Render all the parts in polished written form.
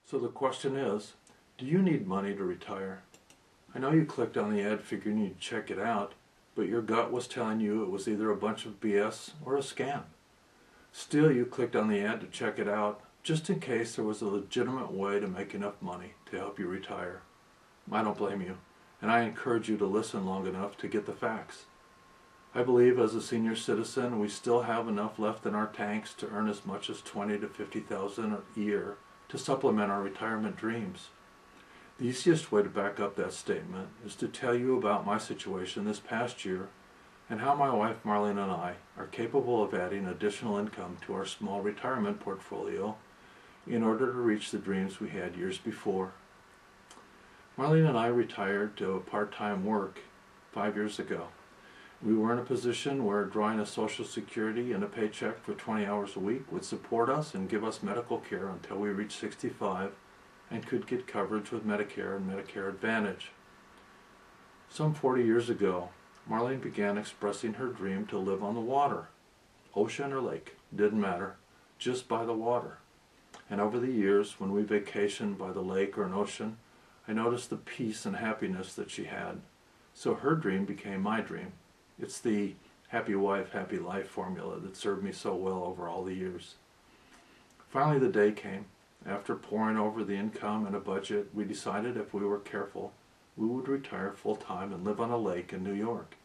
So the question is, do you need money to retire? I know you clicked on the ad figuring you'd check it out, but your gut was telling you it was either a bunch of BS or a scam. Still, you clicked on the ad to check it out, just in case there was a legitimate way to make enough money to help you retire. I don't blame you, and I encourage you to listen long enough to get the facts. I believe as a senior citizen, we still have enough left in our tanks to earn as much as $20,000 to $50,000 a year to supplement our retirement dreams. The easiest way to back up that statement is to tell you about my situation this past year and how my wife Marlene and I are capable of adding additional income to our small retirement portfolio in order to reach the dreams we had years before. Marlene and I retired to a part-time work 5 years ago. We were in a position where drawing a Social Security and a paycheck for 20 hours a week would support us and give us medical care until we reached 65 and could get coverage with Medicare and Medicare Advantage. Some 40 years ago, Marlene began expressing her dream to live on the water. Ocean or lake, didn't matter, just by the water. And over the years, when we vacationed by the lake or an ocean, I noticed the peace and happiness that she had. So her dream became my dream. It's the happy wife, happy life formula that served me so well over all the years. Finally the day came. After poring over the income and a budget, we decided if we were careful, we would retire full-time and live on a lake in New York.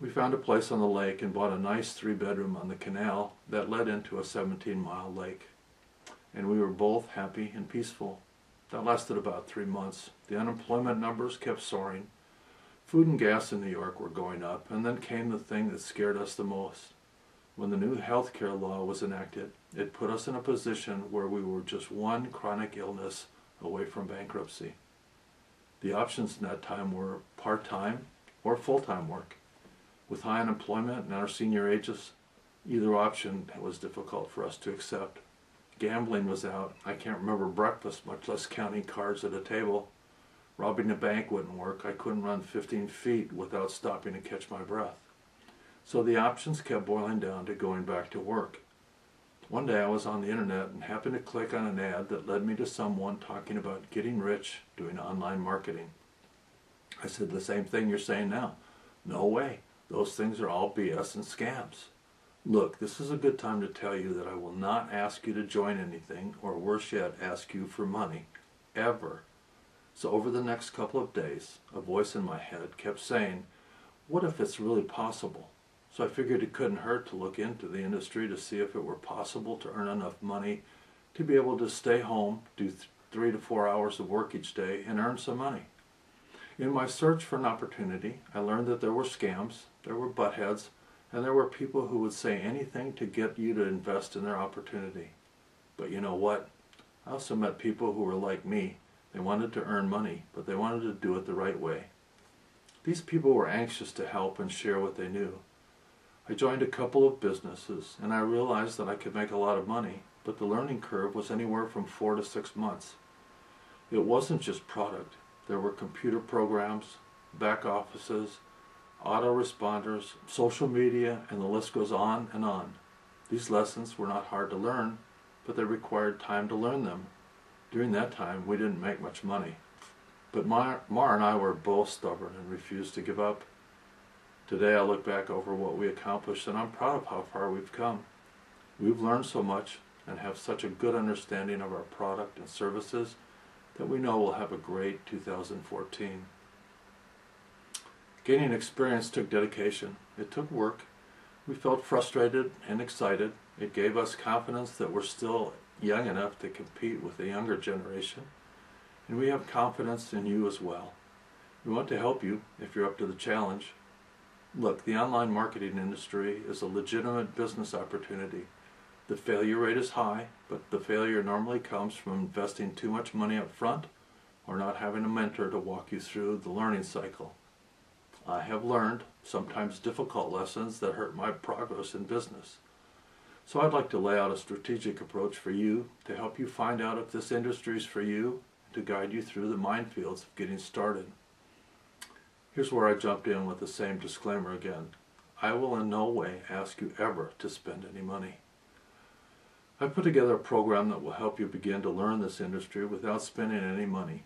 We found a place on the lake and bought a nice 3-bedroom on the canal that led into a 17-mile lake. And we were both happy and peaceful. That lasted about 3 months. The unemployment numbers kept soaring. Food and gas in New York were going up, and then came the thing that scared us the most. When the new health care law was enacted, it put us in a position where we were just one chronic illness away from bankruptcy. The options in that time were part-time or full-time work. With high unemployment and our senior ages, either option was difficult for us to accept. Gambling was out. I can't remember breakfast, much less counting cards at a table. Robbing a bank wouldn't work. I couldn't run 15 feet without stopping to catch my breath. So the options kept boiling down to going back to work. One day I was on the internet and happened to click on an ad that led me to someone talking about getting rich doing online marketing. I said, the same thing you're saying now. No way. Those things are all BS and scams. Look, this is a good time to tell you that I will not ask you to join anything, or worse yet, ask you for money. Ever. So over the next couple of days, a voice in my head kept saying, what if it's really possible? So I figured it couldn't hurt to look into the industry to see if it were possible to earn enough money to be able to stay home, do 3 to 4 hours of work each day, and earn some money. In my search for an opportunity, I learned that there were scams, there were buttheads, and there were people who would say anything to get you to invest in their opportunity. But you know what? I also met people who were like me. They wanted to earn money, but they wanted to do it the right way. These people were anxious to help and share what they knew. I joined a couple of businesses, and I realized that I could make a lot of money, but the learning curve was anywhere from 4 to 6 months. It wasn't just product. There were computer programs, back offices, autoresponders, social media, and the list goes on and on. These lessons were not hard to learn, but they required time to learn them. During that time, we didn't make much money. But Mar and I were both stubborn and refused to give up. Today I look back over what we accomplished, and I'm proud of how far we've come. We've learned so much and have such a good understanding of our product and services that we know we'll have a great 2014. Gaining experience took dedication. It took work. We felt frustrated and excited. It gave us confidence that we're still young enough to compete with the younger generation. And we have confidence in you as well. We want to help you if you're up to the challenge. Look, the online marketing industry is a legitimate business opportunity. The failure rate is high, but the failure normally comes from investing too much money up front or not having a mentor to walk you through the learning cycle. I have learned, sometimes difficult lessons that hurt my progress in business. So I'd like to lay out a strategic approach for you to help you find out if this industry is for you and to guide you through the minefields of getting started. Here's where I jumped in with the same disclaimer again. I will in no way ask you ever to spend any money. I put together a program that will help you begin to learn this industry without spending any money.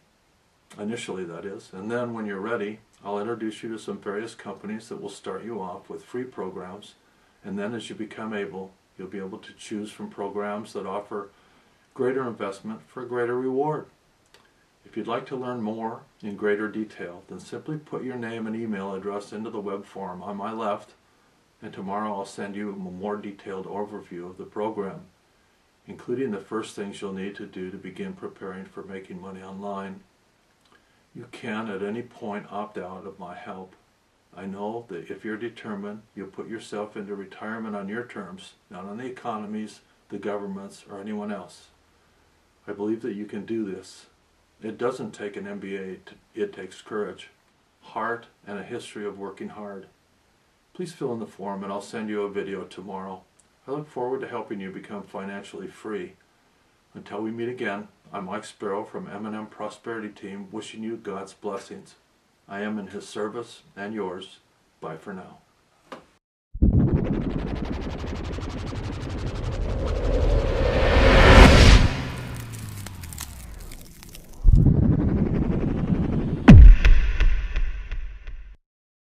Initially, that is. And then when you're ready, I'll introduce you to some various companies that will start you off with free programs. And then as you become able, you'll be able to choose from programs that offer greater investment for a greater reward. If you'd like to learn more in greater detail, then simply put your name and email address into the web form on my left, and tomorrow I'll send you a more detailed overview of the program, including the first things you'll need to do to begin preparing for making money online. You can at any point opt out of my help. I know that if you're determined, you'll put yourself into retirement on your terms, not on the economies, the governments, or anyone else. I believe that you can do this. It doesn't take an MBA, it takes courage, heart, and a history of working hard. Please fill in the form and I'll send you a video tomorrow. I look forward to helping you become financially free. Until we meet again, I'm Mike Sparrow from M&M Prosperity Team, wishing you God's blessings. I am in His service and yours. Bye for now.